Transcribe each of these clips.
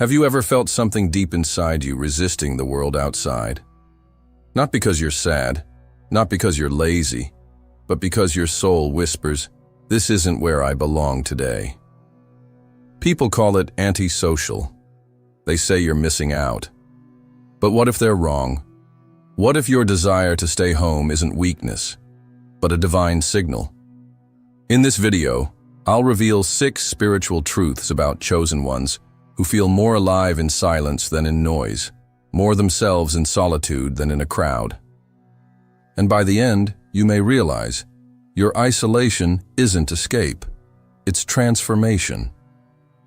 Have you ever felt something deep inside you resisting the world outside? Not because you're sad, not because you're lazy, but because your soul whispers, "This isn't where I belong today." People call it antisocial. They say you're missing out. But what if they're wrong? What if your desire to stay home isn't weakness, but a divine signal? In this video, I'll reveal 6 spiritual truths about chosen ones who feel more alive in silence than in noise, more themselves in solitude than in a crowd. And by the end, you may realize, your isolation isn't escape, it's transformation.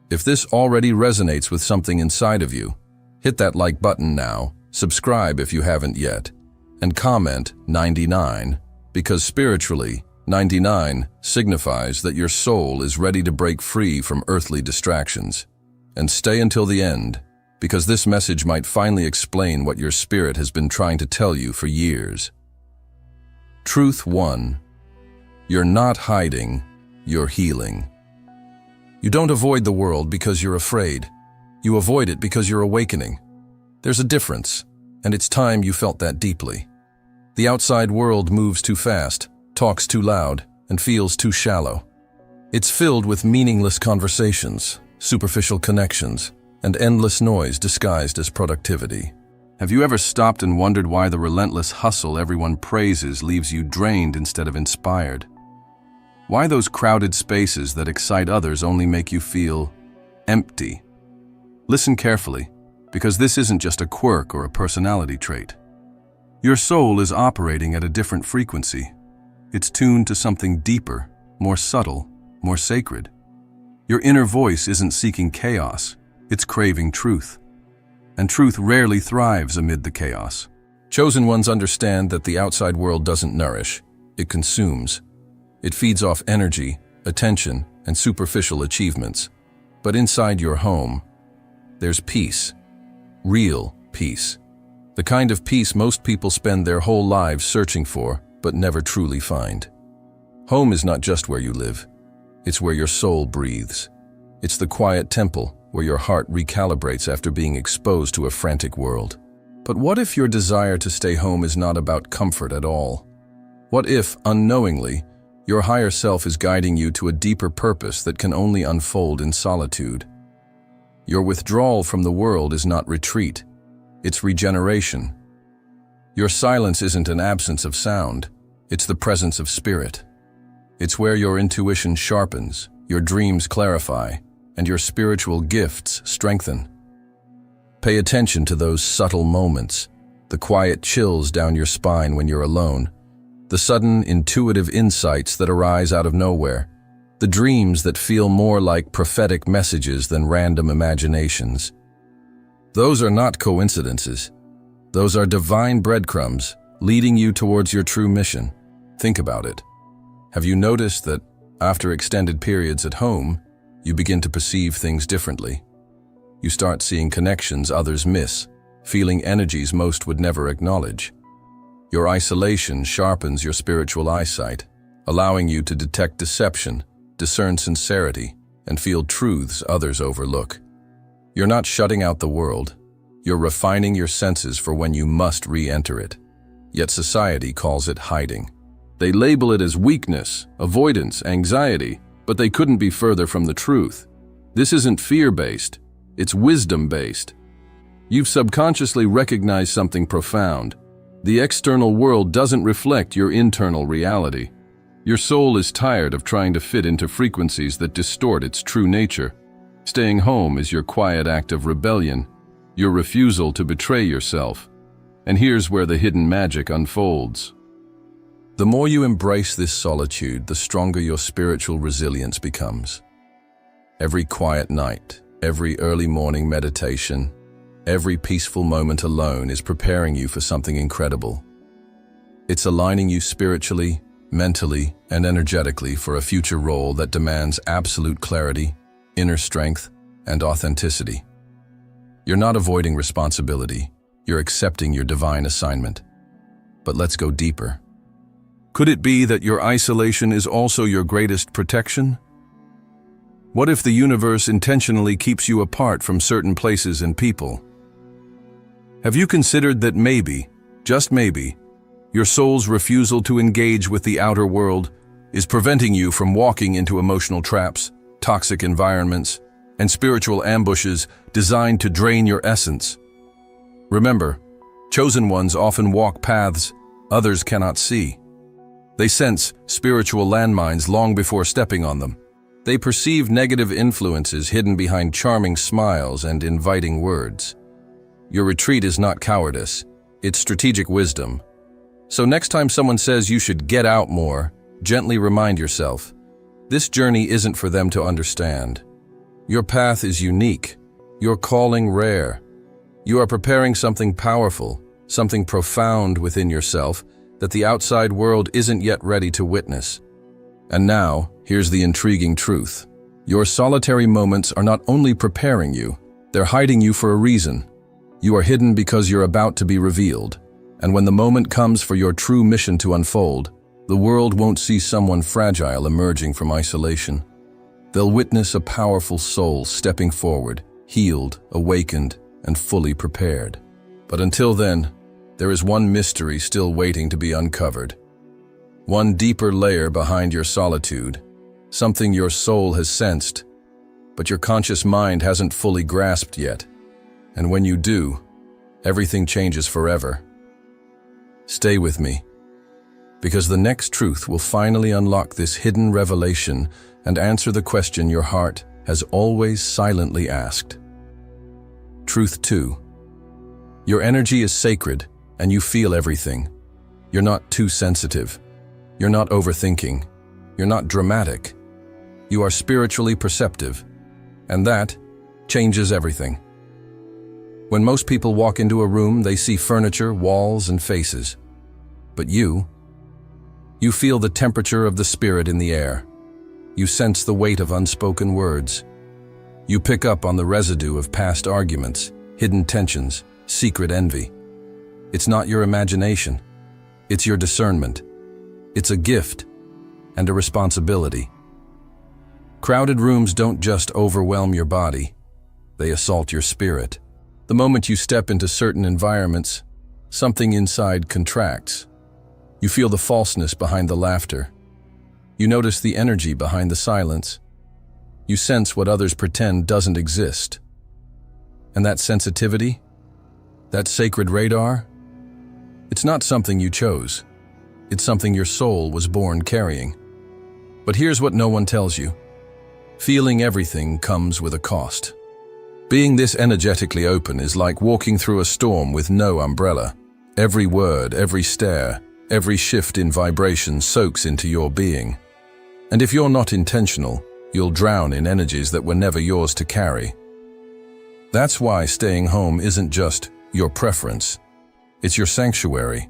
If this already resonates with something inside of you, hit that like button now, subscribe if you haven't yet, and comment 99, because spiritually, 99 signifies that your soul is ready to break free from earthly distractions. And stay until the end, because this message might finally explain what your spirit has been trying to tell you for years. Truth 1. You're not hiding, you're healing. You don't avoid the world because you're afraid. You avoid it because you're awakening. There's a difference, and it's time you felt that deeply. The outside world moves too fast, talks too loud, and feels too shallow. It's filled with meaningless conversations, superficial connections, and endless noise disguised as productivity. Have you ever stopped and wondered why the relentless hustle everyone praises leaves you drained instead of inspired? Why those crowded spaces that excite others only make you feel empty? Listen carefully, because this isn't just a quirk or a personality trait. Your soul is operating at a different frequency. It's tuned to something deeper, more subtle, more sacred. Your inner voice isn't seeking chaos, it's craving truth. And truth rarely thrives amid the chaos. Chosen ones understand that the outside world doesn't nourish, it consumes. It feeds off energy, attention, and superficial achievements. But inside your home, there's peace. Real peace. The kind of peace most people spend their whole lives searching for, but never truly find. Home is not just where you live. It's where your soul breathes. It's the quiet temple where your heart recalibrates after being exposed to a frantic world. But what if your desire to stay home is not about comfort at all? What if, unknowingly, your higher self is guiding you to a deeper purpose that can only unfold in solitude? Your withdrawal from the world is not retreat, it's regeneration. Your silence isn't an absence of sound, it's the presence of spirit. It's where your intuition sharpens, your dreams clarify, and your spiritual gifts strengthen. Pay attention to those subtle moments, the quiet chills down your spine when you're alone, the sudden intuitive insights that arise out of nowhere, the dreams that feel more like prophetic messages than random imaginations. Those are not coincidences. Those are divine breadcrumbs leading you towards your true mission. Think about it. Have you noticed that, after extended periods at home, you begin to perceive things differently? You start seeing connections others miss, feeling energies most would never acknowledge. Your isolation sharpens your spiritual eyesight, allowing you to detect deception, discern sincerity, and feel truths others overlook. You're not shutting out the world. You're refining your senses for when you must re-enter it. Yet society calls it hiding. They label it as weakness, avoidance, anxiety, but they couldn't be further from the truth. This isn't fear-based, it's wisdom-based. You've subconsciously recognized something profound. The external world doesn't reflect your internal reality. Your soul is tired of trying to fit into frequencies that distort its true nature. Staying home is your quiet act of rebellion, your refusal to betray yourself. And here's where the hidden magic unfolds. The more you embrace this solitude, the stronger your spiritual resilience becomes. Every quiet night, every early morning meditation, every peaceful moment alone is preparing you for something incredible. It's aligning you spiritually, mentally, and energetically for a future role that demands absolute clarity, inner strength, and authenticity. You're not avoiding responsibility, you're accepting your divine assignment. But let's go deeper. Could it be that your isolation is also your greatest protection? What if the universe intentionally keeps you apart from certain places and people? Have you considered that maybe, just maybe, your soul's refusal to engage with the outer world is preventing you from walking into emotional traps, toxic environments, and spiritual ambushes designed to drain your essence? Remember, chosen ones often walk paths others cannot see. They sense spiritual landmines long before stepping on them. They perceive negative influences hidden behind charming smiles and inviting words. Your retreat is not cowardice, it's strategic wisdom. So next time someone says you should get out more, gently remind yourself, this journey isn't for them to understand. Your path is unique, your calling rare. You are preparing something powerful, something profound within yourself that the outside world isn't yet ready to witness. And now, here's the intriguing truth. Your solitary moments are not only preparing you, they're hiding you for a reason. You are hidden because you're about to be revealed. And when the moment comes for your true mission to unfold, the world won't see someone fragile emerging from isolation. They'll witness a powerful soul stepping forward, healed, awakened, and fully prepared. But until then, there is one mystery still waiting to be uncovered. One deeper layer behind your solitude, something your soul has sensed, but your conscious mind hasn't fully grasped yet. And when you do, everything changes forever. Stay with me, because the next truth will finally unlock this hidden revelation and answer the question your heart has always silently asked. Truth 2. Your energy is sacred, and you feel everything. You're not too sensitive. You're not overthinking. You're not dramatic. You are spiritually perceptive, and that changes everything. When most people walk into a room, they see furniture, walls, and faces. But you feel the temperature of the spirit in the air. You sense the weight of unspoken words. You pick up on the residue of past arguments, hidden tensions, secret envy. It's not your imagination. It's your discernment. It's a gift and a responsibility. Crowded rooms don't just overwhelm your body, they assault your spirit. The moment you step into certain environments, something inside contracts. You feel the falseness behind the laughter. You notice the energy behind the silence. You sense what others pretend doesn't exist. And that sensitivity, that sacred radar, it's not something you chose. It's something your soul was born carrying. But here's what no one tells you. Feeling everything comes with a cost. Being this energetically open is like walking through a storm with no umbrella. Every word, every stare, every shift in vibration soaks into your being. And if you're not intentional, you'll drown in energies that were never yours to carry. That's why staying home isn't just your preference. It's your sanctuary.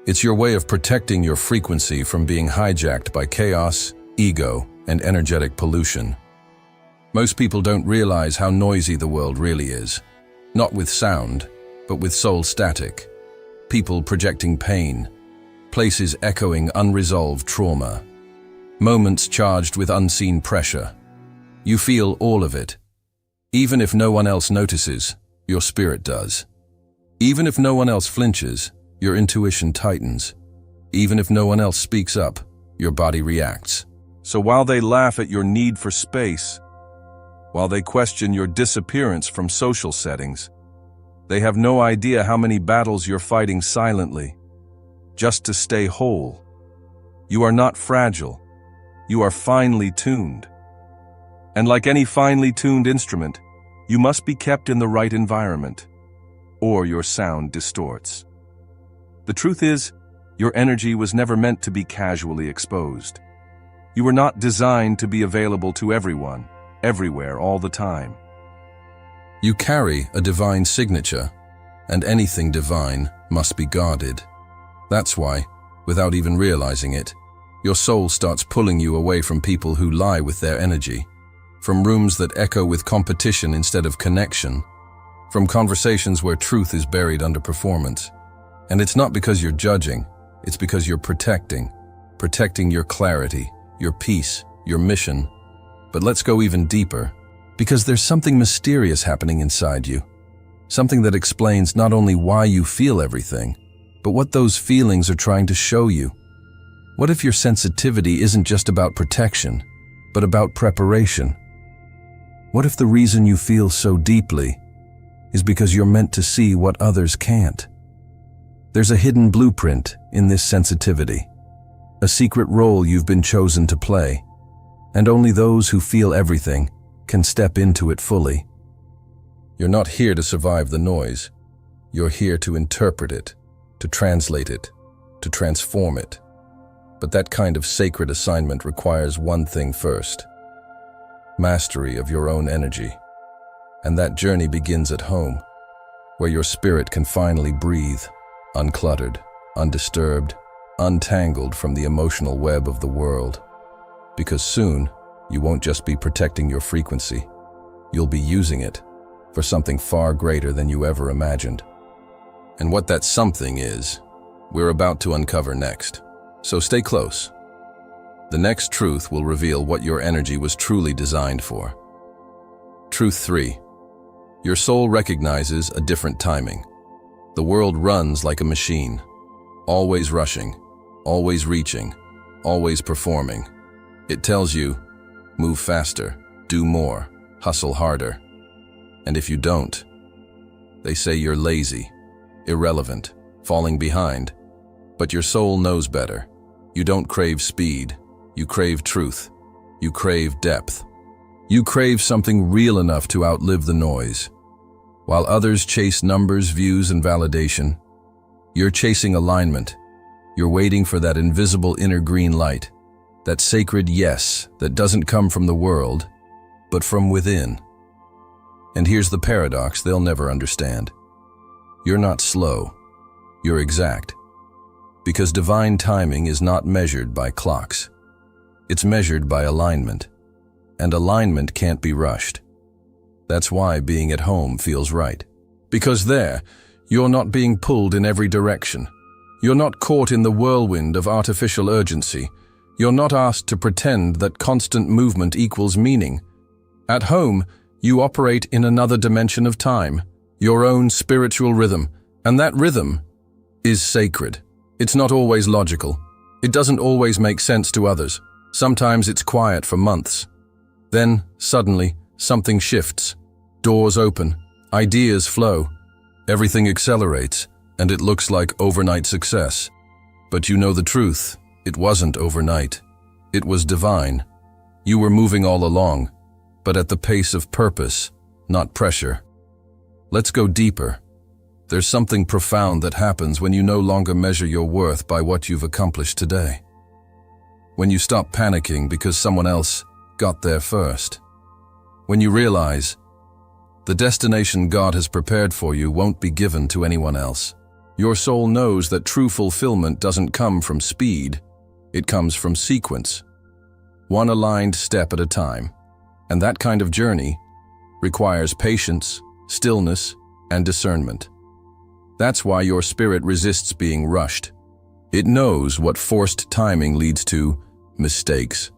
It's your way of protecting your frequency from being hijacked by chaos, ego, and energetic pollution. Most people don't realize how noisy the world really is. Not with sound, but with soul static. People projecting pain. Places echoing unresolved trauma. Moments charged with unseen pressure. You feel all of it. Even if no one else notices, your spirit does. Even if no one else flinches, your intuition tightens. Even if no one else speaks up, your body reacts. So while they laugh at your need for space, while they question your disappearance from social settings, they have no idea how many battles you're fighting silently, just to stay whole. You are not fragile. You are finely tuned. And like any finely tuned instrument, you must be kept in the right environment, or your sound distorts. The truth is, your energy was never meant to be casually exposed. You were not designed to be available to everyone, everywhere, all the time. You carry a divine signature, and anything divine must be guarded. That's why, without even realizing it, your soul starts pulling you away from people who lie with their energy, from rooms that echo with competition instead of connection, from conversations where truth is buried under performance. And it's not because you're judging, it's because you're protecting your clarity, your peace, your mission. But let's go even deeper, because there's something mysterious happening inside you. Something that explains not only why you feel everything, but what those feelings are trying to show you. What if your sensitivity isn't just about protection, but about preparation? What if the reason you feel so deeply is because you're meant to see what others can't? There's a hidden blueprint in this sensitivity, a secret role you've been chosen to play, and only those who feel everything can step into it fully. You're not here to survive the noise. You're here to interpret it, to translate it, to transform it. But that kind of sacred assignment requires one thing first: mastery of your own energy. And that journey begins at home, where your spirit can finally breathe, uncluttered, undisturbed, untangled from the emotional web of the world. Because soon, you won't just be protecting your frequency, you'll be using it for something far greater than you ever imagined. And what that something is, we're about to uncover next. So stay close. The next truth will reveal what your energy was truly designed for. Truth 3. Your soul recognizes a different timing. The world runs like a machine, always rushing, always reaching, always performing. It tells you, move faster, do more, hustle harder. And if you don't, they say you're lazy, irrelevant, falling behind. But your soul knows better. You don't crave speed. You crave truth. You crave depth. You crave something real enough to outlive the noise. While others chase numbers, views, and validation, you're chasing alignment. You're waiting for that invisible inner green light, that sacred yes that doesn't come from the world, but from within. And here's the paradox they'll never understand. You're not slow. You're exact. Because divine timing is not measured by clocks. It's measured by alignment. And alignment can't be rushed. That's why being at home feels right. Because there, you're not being pulled in every direction. You're not caught in the whirlwind of artificial urgency. You're not asked to pretend that constant movement equals meaning. At home, you operate in another dimension of time, your own spiritual rhythm, and that rhythm is sacred. It's not always logical. It doesn't always make sense to others. Sometimes it's quiet for months. Then, suddenly, something shifts. Doors open, ideas flow, everything accelerates, and it looks like overnight success. But you know the truth. It wasn't overnight. It was divine. You were moving all along, but at the pace of purpose, not pressure. Let's go deeper. There's something profound that happens when you no longer measure your worth by what you've accomplished today. When you stop panicking because someone else got there first. When you realize the destination God has prepared for you won't be given to anyone else. Your soul knows that true fulfillment doesn't come from speed. It comes from sequence. One aligned step at a time. And that kind of journey requires patience, stillness, and discernment. That's why your spirit resists being rushed. It knows what forced timing leads to: mistakes,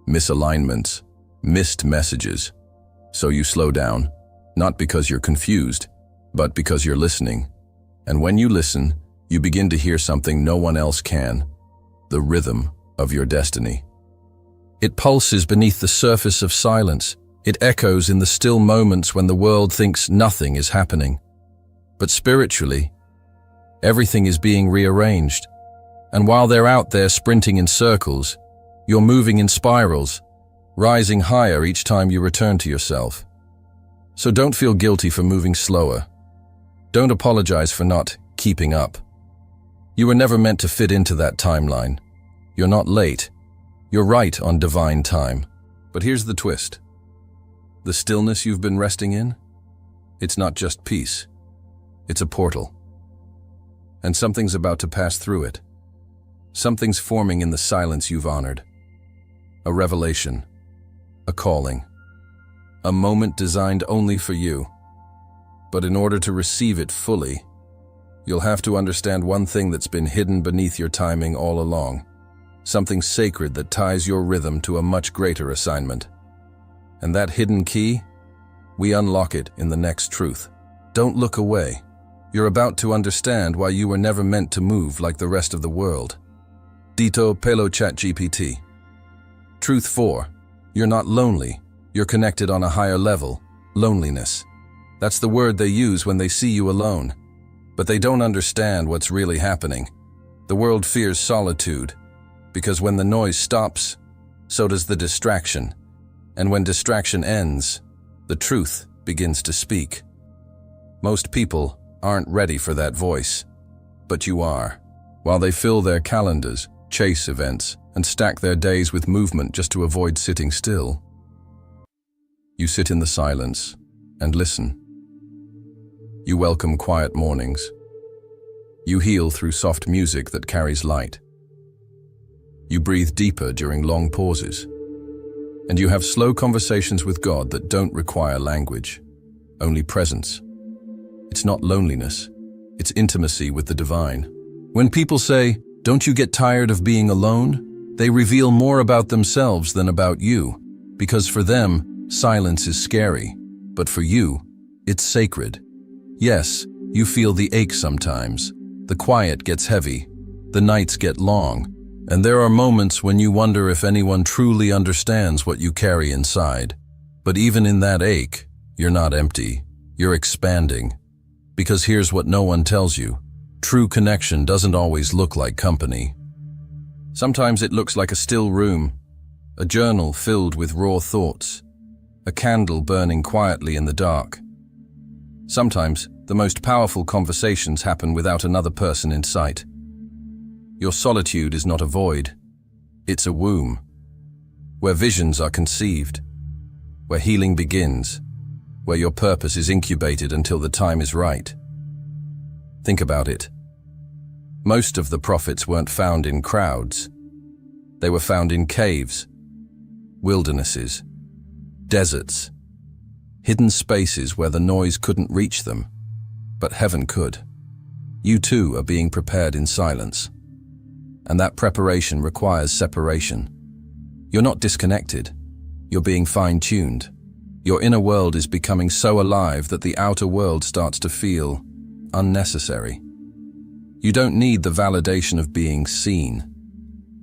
misalignments, missed messages. So you slow down, not because you're confused, but because you're listening. And when you listen, you begin to hear something no one else can: the rhythm of your destiny. It pulses beneath the surface of silence. It echoes in the still moments when the world thinks nothing is happening. But spiritually, everything is being rearranged. And while they're out there sprinting in circles, you're moving in spirals, rising higher each time you return to yourself. So don't feel guilty for moving slower. Don't apologize for not keeping up. You were never meant to fit into that timeline. You're not late. You're right on divine time. But here's the twist. The stillness you've been resting in? It's not just peace. It's a portal. And something's about to pass through it. Something's forming in the silence you've honored. A revelation. A calling. A moment designed only for you. But in order to receive it fully, you'll have to understand one thing that's been hidden beneath your timing all along. Something sacred that ties your rhythm to a much greater assignment. And that hidden key? We unlock it in the next truth. Don't look away. You're about to understand why you were never meant to move like the rest of the world. Dito pelo ChatGPT. Truth 4. You're not lonely. You're connected on a higher level. Loneliness. That's the word they use when they see you alone. But they don't understand what's really happening. The world fears solitude, because when the noise stops, so does the distraction. And when distraction ends, the truth begins to speak. Most people aren't ready for that voice, but you are. While they fill their calendars, chase events, and stack their days with movement just to avoid sitting still, you sit in the silence and listen. You welcome quiet mornings. You heal through soft music that carries light. You breathe deeper during long pauses. And you have slow conversations with God that don't require language, only presence. It's not loneliness, it's intimacy with the divine. When people say, "Don't you get tired of being alone?" they reveal more about themselves than about you, because for them, silence is scary, but for you, it's sacred. Yes, you feel the ache sometimes. The quiet gets heavy, the nights get long, and there are moments when you wonder if anyone truly understands what you carry inside. But even in that ache, you're not empty, you're expanding. Because here's what no one tells you. True connection doesn't always look like company. Sometimes it looks like a still room, a journal filled with raw thoughts, a candle burning quietly in the dark. Sometimes the most powerful conversations happen without another person in sight. Your solitude is not a void, it's a womb, where visions are conceived, where healing begins, where your purpose is incubated until the time is right. Think about it. Most of the prophets weren't found in crowds. They were found in caves, wildernesses, deserts, hidden spaces where the noise couldn't reach them, but heaven could. You too are being prepared in silence. And that preparation requires separation. You're not disconnected. You're being fine-tuned. Your inner world is becoming so alive that the outer world starts to feel unnecessary. You don't need the validation of being seen.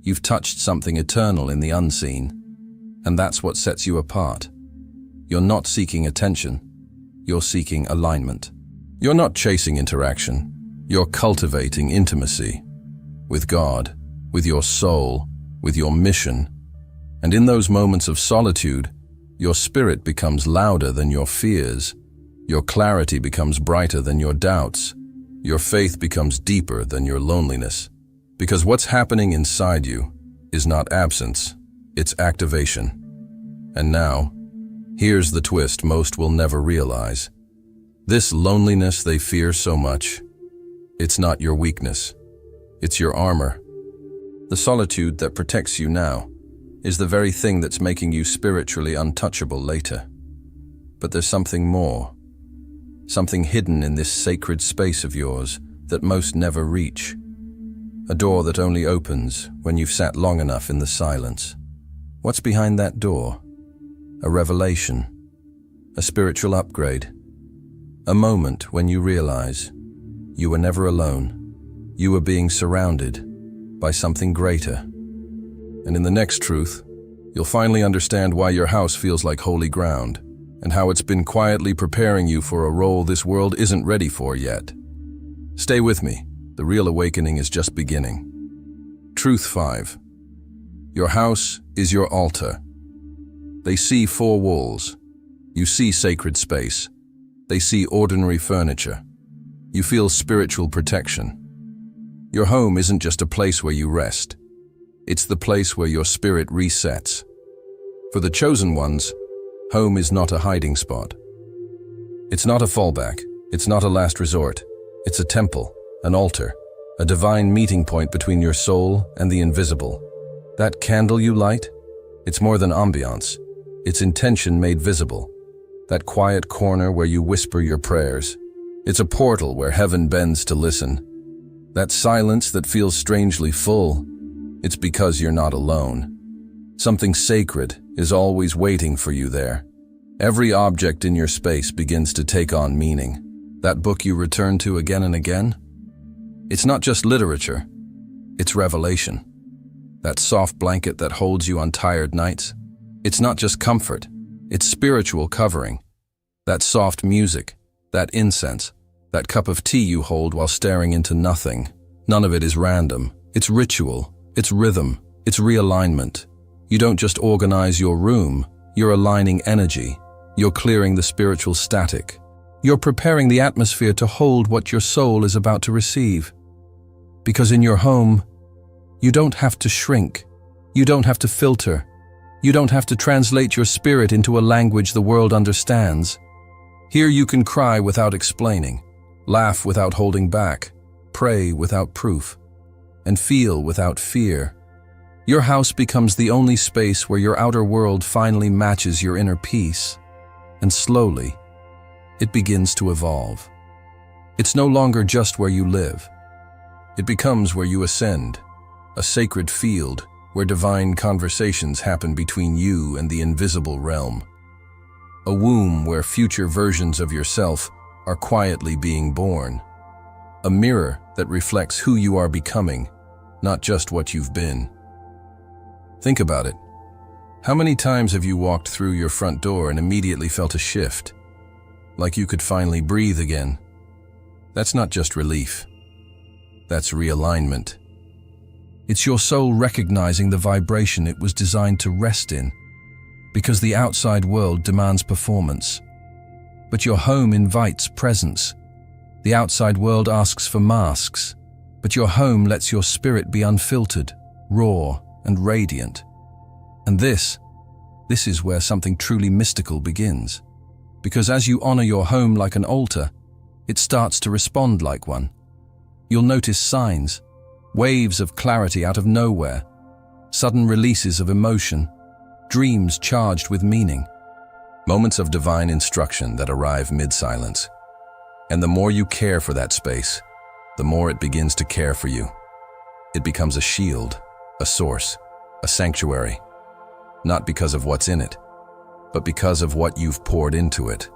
You've touched something eternal in the unseen, and that's what sets you apart. You're not seeking attention. You're seeking alignment. You're not chasing interaction. You're cultivating intimacy. With God, with your soul, with your mission. And in those moments of solitude, your spirit becomes louder than your fears. Your clarity becomes brighter than your doubts. Your faith becomes deeper than your loneliness. Because what's happening inside you is not absence, it's activation. And now, here's the twist most will never realize. This loneliness they fear so much, it's not your weakness. It's your armor. The solitude that protects you now is the very thing that's making you spiritually untouchable later. But there's something more. Something hidden in this sacred space of yours that most never reach. A door that only opens when you've sat long enough in the silence. What's behind that door? A revelation. A spiritual upgrade. A moment when you realize you were never alone. You were being surrounded by something greater. And in the next truth, you'll finally understand why your house feels like holy ground, and how it's been quietly preparing you for a role this world isn't ready for yet. Stay with me. The real awakening is just beginning. Truth 5. Your house is your altar. They see 4 walls. You see sacred space. They see ordinary furniture. You feel spiritual protection. Your home isn't just a place where you rest. It's the place where your spirit resets. For the chosen ones, home is not a hiding spot. It's not a fallback. It's not a last resort. It's a temple, an altar, a divine meeting point between your soul and the invisible. That candle you light, it's more than ambiance. It's intention made visible. That quiet corner where you whisper your prayers. It's a portal where heaven bends to listen. That silence that feels strangely full, it's because you're not alone. Something sacred is always waiting for you there. Every object in your space begins to take on meaning. That book you return to again and again? It's not just literature, it's revelation. That soft blanket that holds you on tired nights? It's not just comfort, it's spiritual covering. That soft music, that incense, that cup of tea you hold while staring into nothing. None of it is random. It's ritual, it's rhythm, it's realignment. You don't just organize your room, you're aligning energy. You're clearing the spiritual static. You're preparing the atmosphere to hold what your soul is about to receive. Because in your home, you don't have to shrink. You don't have to filter. You don't have to translate your spirit into a language the world understands. Here you can cry without explaining, laugh without holding back, pray without proof, and feel without fear. Your house becomes the only space where your outer world finally matches your inner peace. And slowly, it begins to evolve. It's no longer just where you live. It becomes where you ascend, a sacred field where divine conversations happen between you and the invisible realm. A womb where future versions of yourself are quietly being born. A mirror that reflects who you are becoming, not just what you've been. Think about it. How many times have you walked through your front door and immediately felt a shift? Like you could finally breathe again? That's not just relief. That's realignment. It's your soul recognizing the vibration it was designed to rest in, because the outside world demands performance. But your home invites presence. The outside world asks for masks, but your home lets your spirit be unfiltered, raw, and radiant. And this is where something truly mystical begins. Because as you honor your home like an altar, it starts to respond like one. You'll notice signs, waves of clarity out of nowhere, sudden releases of emotion, dreams charged with meaning, moments of divine instruction that arrive mid-silence. And the more you care for that space, the more it begins to care for you. It becomes a shield, a source, a sanctuary. Not because of what's in it, but because of what you've poured into it.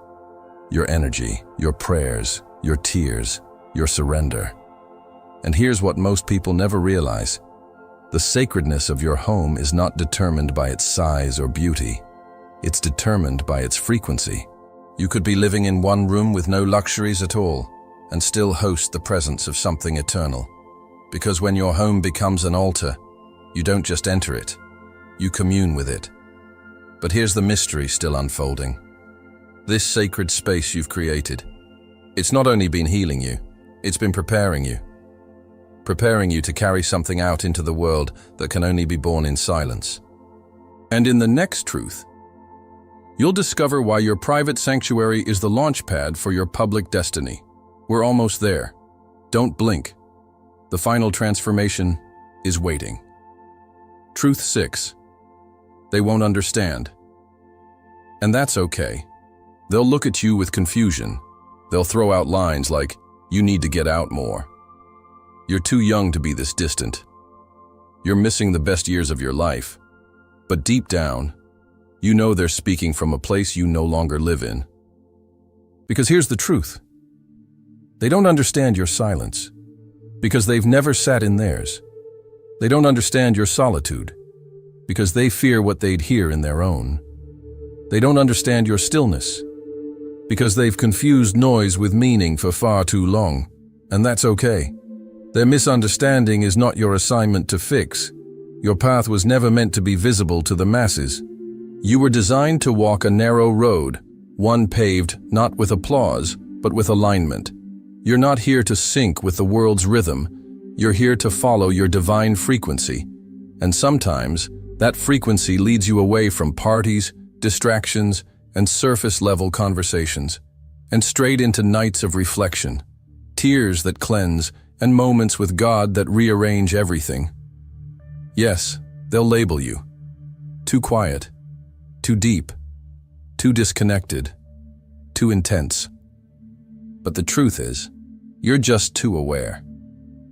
Your energy, your prayers, your tears, your surrender. And here's what most people never realize. The sacredness of your home is not determined by its size or beauty. It's determined by its frequency. You could be living in one room with no luxuries at all, and still host the presence of something eternal. Because when your home becomes an altar, you don't just enter it. You commune with it. But here's the mystery still unfolding. This sacred space you've created, it's not only been healing you, it's been preparing you. Preparing you to carry something out into the world that can only be born in silence. And in the next truth, you'll discover why your private sanctuary is the launch pad for your public destiny. We're almost there. Don't blink. The final transformation is waiting. Truth 6. They won't understand. And that's okay. They'll look at you with confusion. They'll throw out lines like, "You need to get out more. You're too young to be this distant. You're missing the best years of your life." But deep down, you know they're speaking from a place you no longer live in. Because here's the truth. They don't understand your silence, because they've never sat in theirs. They don't understand your solitude, because they fear what they'd hear in their own. They don't understand your stillness, because they've confused noise with meaning for far too long, and that's okay. Their misunderstanding is not your assignment to fix. Your path was never meant to be visible to the masses. You were designed to walk a narrow road, one paved not with applause, but with alignment. You're not here to sync with the world's rhythm. You're here to follow your divine frequency. And sometimes, that frequency leads you away from parties, distractions, and surface-level conversations, and straight into nights of reflection, tears that cleanse, and moments with God that rearrange everything. Yes, they'll label you. Too quiet, too deep, too disconnected, too intense. But the truth is, you're just too aware.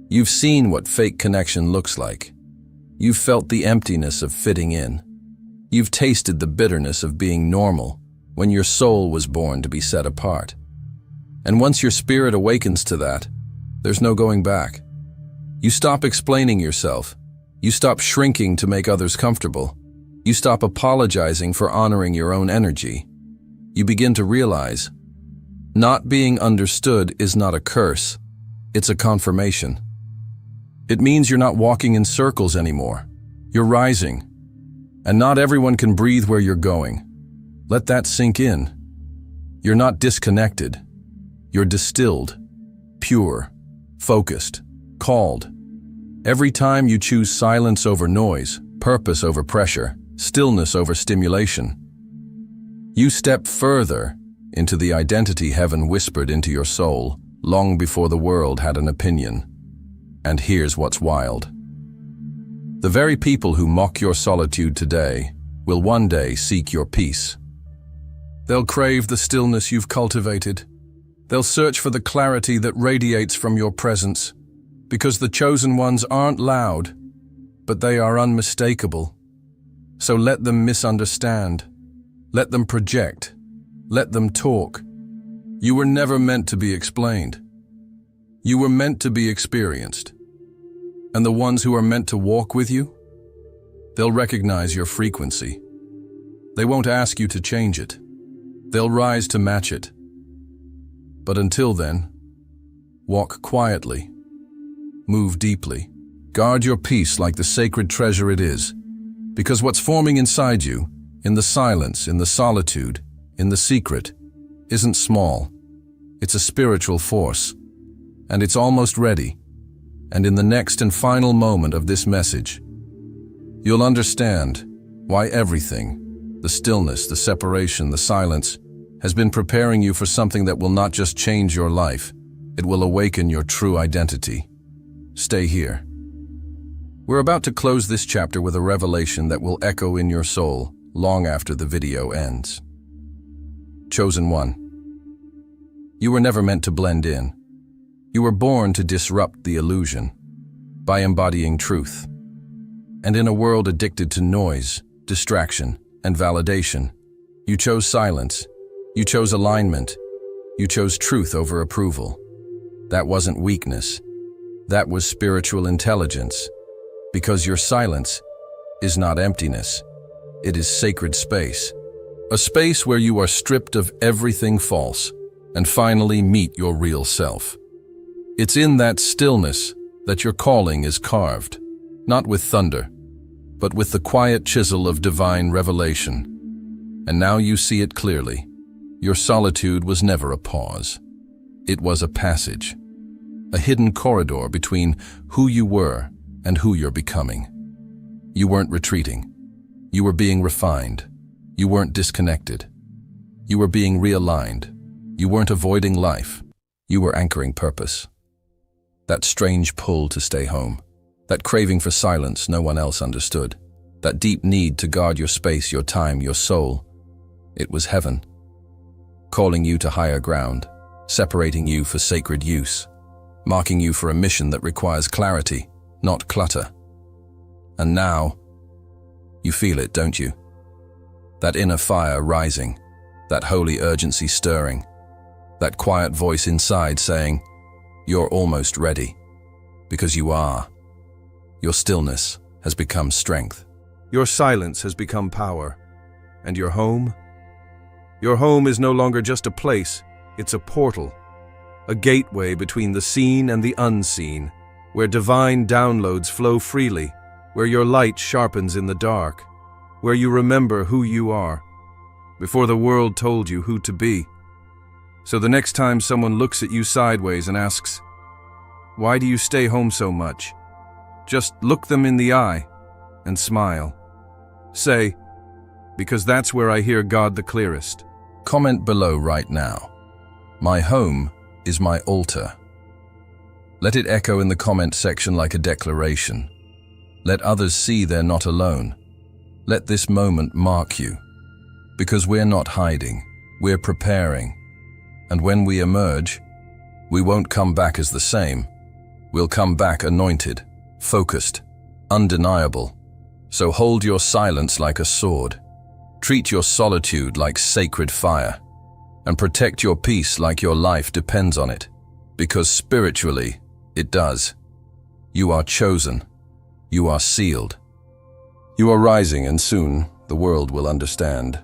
You've seen what fake connection looks like. You've felt the emptiness of fitting in. You've tasted the bitterness of being normal when your soul was born to be set apart. And once your spirit awakens to that, there's no going back. You stop explaining yourself. You stop shrinking to make others comfortable. You stop apologizing for honoring your own energy. You begin to realize, not being understood is not a curse, it's a confirmation. It means you're not walking in circles anymore. You're rising. And not everyone can breathe where you're going. Let that sink in. You're not disconnected. You're distilled, pure, focused, called. Every time you choose silence over noise, purpose over pressure, stillness over stimulation, you step further into the identity heaven whispered into your soul long before the world had an opinion. And here's what's wild. The very people who mock your solitude today will one day seek your peace. They'll crave the stillness you've cultivated. They'll search for the clarity that radiates from your presence, because the chosen ones aren't loud, but they are unmistakable. So let them misunderstand. Let them project. Let them talk. You were never meant to be explained. You were meant to be experienced. And the ones who are meant to walk with you, they'll recognize your frequency. They won't ask you to change it. They'll rise to match it. But until then, walk quietly. Move deeply. Guard your peace like the sacred treasure it is, because what's forming inside you, in the silence, in the solitude, in the secret, isn't small. It's a spiritual force, and it's almost ready. And in the next and final moment of this message, you'll understand why everything, the stillness, the separation, the silence, has been preparing you for something that will not just change your life, it will awaken your true identity. Stay here. We're about to close this chapter with a revelation that will echo in your soul long after the video ends. Chosen one. You were never meant to blend in. You were born to disrupt the illusion by embodying truth. And in a world addicted to noise, distraction, and validation, you chose silence. You chose alignment. You chose truth over approval. That wasn't weakness. That was spiritual intelligence. Because your silence is not emptiness. It is sacred space. A space where you are stripped of everything false and finally meet your real self. It's in that stillness that your calling is carved, not with thunder, but with the quiet chisel of divine revelation. And now you see it clearly. Your solitude was never a pause. It was a passage, a hidden corridor between who you were and who you're becoming. You weren't retreating. You were being refined. You weren't disconnected. You were being realigned. You weren't avoiding life. You were anchoring purpose. That strange pull to stay home, that craving for silence no one else understood, that deep need to guard your space, your time, your soul, it was heaven, calling you to higher ground, separating you for sacred use, marking you for a mission that requires clarity, not clutter. And now, you feel it, don't you? That inner fire rising, that holy urgency stirring, that quiet voice inside saying, you're almost ready, because you are. Your stillness has become strength. Your silence has become power. And your home? Your home is no longer just a place, it's a portal, a gateway between the seen and the unseen, where divine downloads flow freely, where your light sharpens in the dark, where you remember who you are, before the world told you who to be. So the next time someone looks at you sideways and asks, "Why do you stay home so much?" just look them in the eye and smile. Say, "Because that's where I hear God the clearest." Comment below right now. My home is my altar. Let it echo in the comment section like a declaration. Let others see they're not alone. Let this moment mark you. Because we're not hiding, we're preparing. And when we emerge, we won't come back as the same. We'll come back anointed, focused, undeniable. So hold your silence like a sword. Treat your solitude like sacred fire. And protect your peace like your life depends on it. Because spiritually, it does. You are chosen. You are sealed. You are rising, and soon the world will understand.